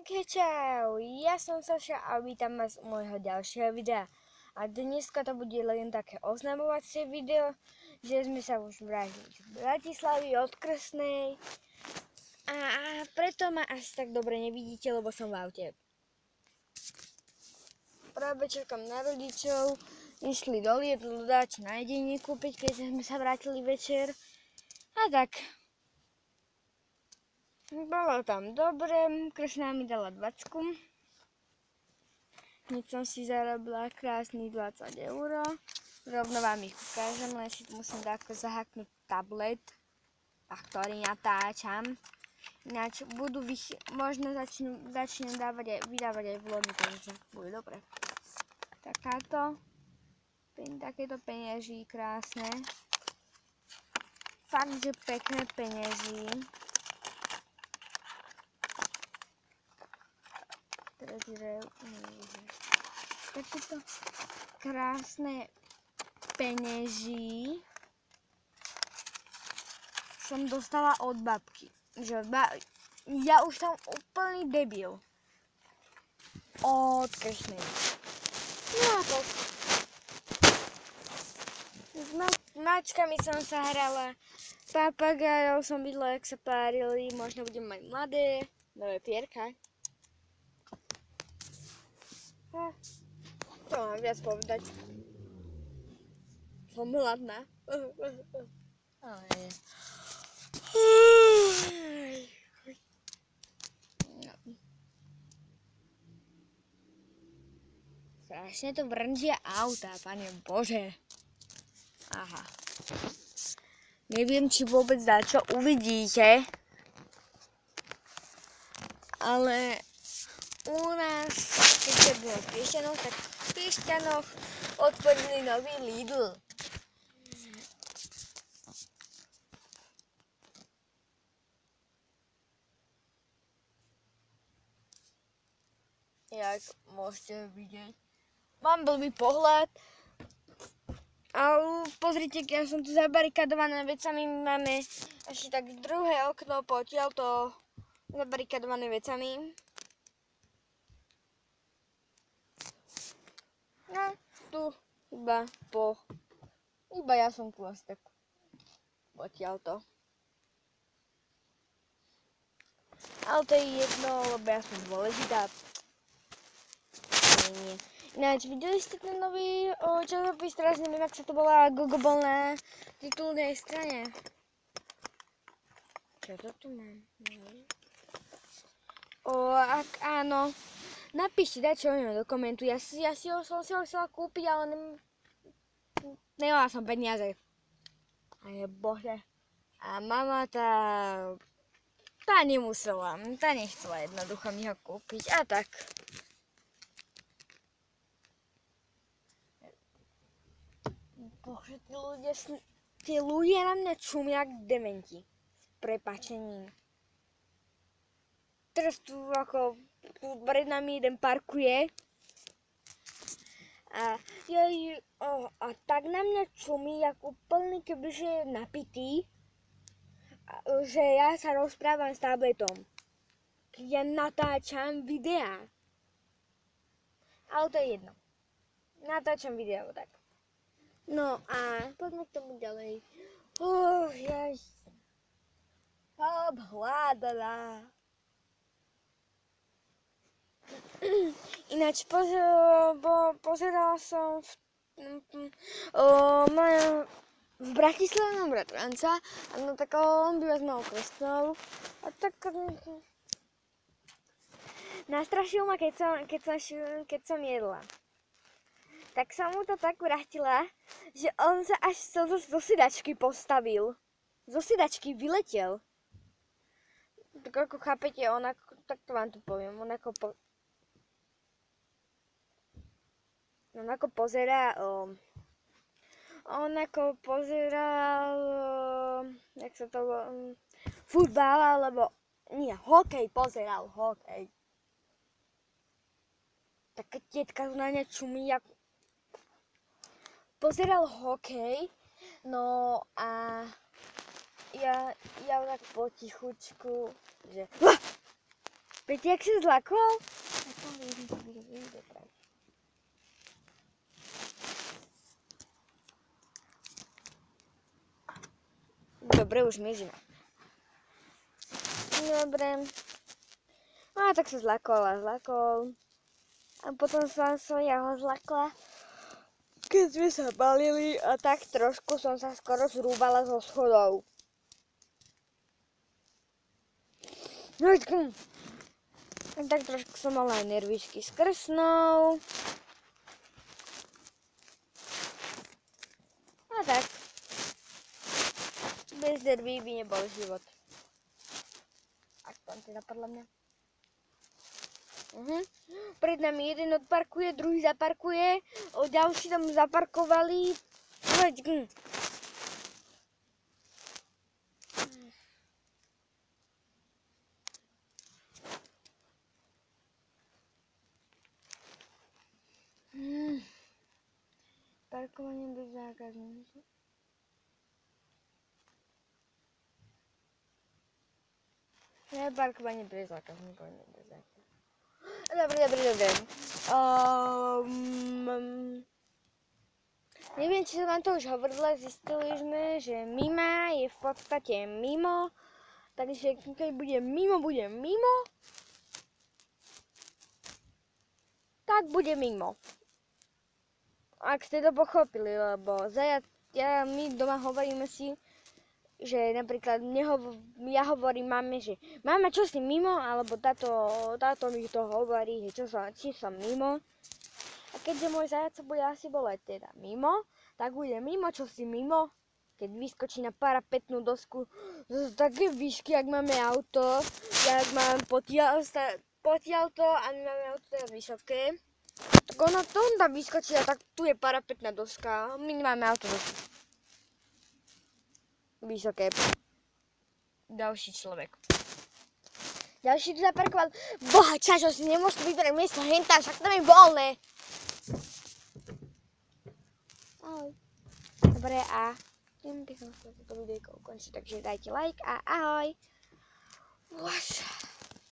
Čau, ja som Saša a vítam vás u môjho ďalšieho videa. A dneska to bude len také oznamovacie video, že sme sa už vrátili z Bratislavy od Krsnej. A preto ma asi tak dobre nevidíte, lebo som v aute. Práve čakám na rodičov, išli do Lidlu dať na jedenie kúpiť, keď sme sa vrátili večer. A tak. Bolo tam dobre, Krsná mi dala 20. Hneď som si zarobila krásnych 20 €. Rovno vám ich ukážem, len si musím takto zahaknúť tablet, a ktorý natáčam. Ináč budú možno začnem vydávať aj vlogy, takže bude dobre. Takéto penieží krásne. Fakt, že pekné penieží. Takéto krásne penieží som dostala od babky. Ja už som úplný debil. Od Kršnej. No a to. S mačkami som sa hrala. Papagajov som videla, jak sa párili. Možno budem mať mladé, nové pierka. Čo mám viac povedať? Som hladná. Strašne to vrnžia auta, Pane Bože. Aha. Neviem, či vôbec čo uvidíte, ale u nás, keď bolo v Piešťanoch, tak v Piešťanoch otvorili nový Lidl. Jak môžete vidieť. Mám blbý pohľad. A pozrite, keď som tu zabarikadovaná vecami, máme ešte tak druhé okno potiaľto zabarikadované vecami. No, tu iba ja som tu asi tak potiaľto. Ale to je jedno, lebo ja som dôležitá. Nie. Ináč, videli ste ten nový časopis, teraz neviem, ak sa to volá, Gogobol na titulnej strane. Čo to tu mám? Ak áno, napíšte, dajte o ňom do komentu. Ja som si ho chcela kúpiť, ale nemala som peniaze. Aj Bože. A mama tá nemusela, tá nechcela jednoducho mi ho kúpiť. A tak. Bože, tí ľudia na mňa čumia jak dementi. S prepáčením. Teraz tu pred nami jeden parkuje. A tak na mňa čumí, jak úplný, kebyže je napitý. Že ja sa rozprávam s tabletom. Keď ja natáčam videá. Ale to je jedno. Natáčam videá, tak. No a poďme k tomu ďalej. Ja som hladná. Ináč pozerala som v Bratislave mám bratranca a no tak on býva s mojou Krstnou a tak nastrašil ma, keď som jedla. Tak som mu to tak vrátila, že on sa až zo sedačky postavil. Zo sedačky vyletel. Tak ako chápete, tak to vám tu poviem, on ako pozeral, jak sa to futbal, alebo nie, hokej pozeral, hokej. Taká tetka na mňa čumí, jak pozeral hokej, no a ja tak potichučku, že Viete, jak sa zlakol? Dobre, už mizíme. Dobre. No a tak sa zlakol a zlakol. A potom som ja ho zlakla. Keď sme sa balili a tak trošku som sa skoro zrúbala zo schodov. No tak trošku som mala aj nervičky s krsnou. A tak. Bez nerví by nebol život. Aspoň teda podľa mňa. Pred nami jeden odparkuje, druhý zaparkuje, ďalší tam zaparkovali. Parkovanie bez zákazníkov. Parkovanie bez zákazníkov. Dobre. Neviem, či som vám to už hovorila, zistili sme, že mima je v podstate mimo, takže keď bude mimo, tak bude mimo. Ak ste to pochopili, lebo my doma hovoríme si, že napríklad ja hovorím mame, že mama, čo si mimo, alebo táto mi to hovorí, že či som mimo. A keďže môj zajac bude asi boleť teda mimo, tak bude mimo, čo si mimo, keď vyskočí na parapetnú dosku z také výšky, ak máme auto, jak mám potiaľto a my máme auto teda vysoké, tak ona tam vyskočí a tak tu je parapetná doska, my nemáme auto vysoké. Ďalší človek. Ďalší tu zaparkoval. Boha, čažo si nemôžete vyberať miesto hentá, však tam je voľné. Ahoj. Dobre, a tým by som chcel toto videjko ukončiť, takže dajte like a ahoj. Vaša.